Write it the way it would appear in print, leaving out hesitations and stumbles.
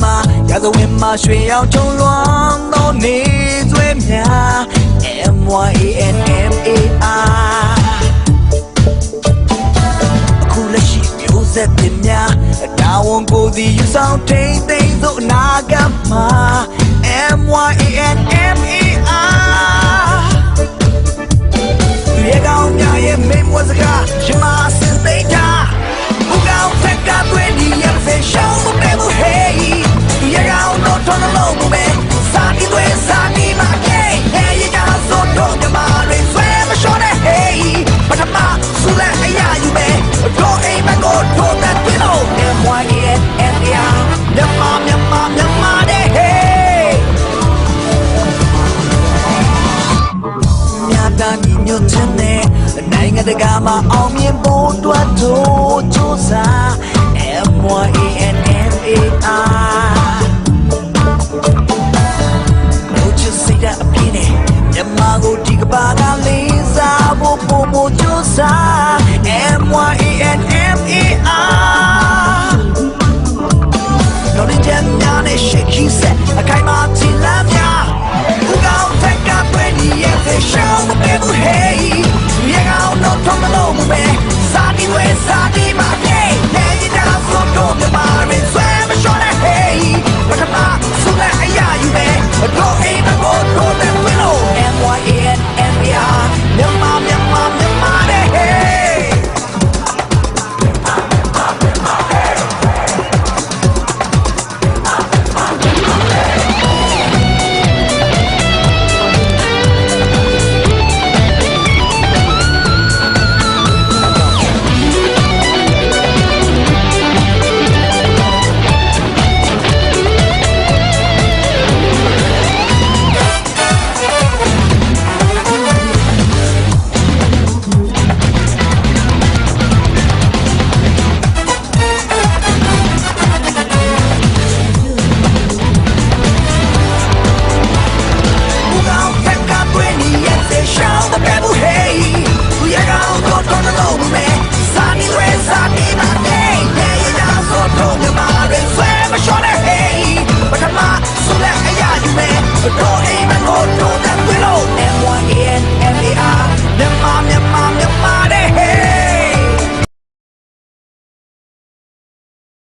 မှာရာဇဝင်မှာရွှေရောင်ချုံလွှမ်းသောနေသွေးများ MYANMAR အခုလက်ရှိမျိုးဆက်တင်များတာဝန်ကိုစီယူဆောင်ထိန်သိမ်းသောအနာဂတ်မှာ MYANMAR သူရဲ့ကောင်းများရဲ့မိမွေးစကားရှင်မစင်သိတာဘူကောင်ဖက်ကပွင့်ဒီရဲ့ဖေရှောင်းမပဲဘူး hey သူရဲ့ကောင်းတော့ထွန်းလုံးမပဲစာဒီတွေစာဒီမှာကဲ hey ရကြဆိုတော့မြမတွေဆွဲမလျှော့နဲ့ hey ပထမဆူလက်အရာယူမယ်တော့အိမ်မကိုတော့တဲ့ပြလို့ MYANMAR မြန်မာတဲ့ hey မြတ်တာညီညွတ်ခြင်းနဲ့နိုင်ငံတကာမှာအောင်မြင်ဖို့အတွက်တို့ကြိုးစား MYANMAR လို့ချစ်စိတ်တဲ့အပြည့်နဲ့မြန်မာကိုဒီကဘာကလေးစားဖို့ပုံမကြိုးစား MYANMAR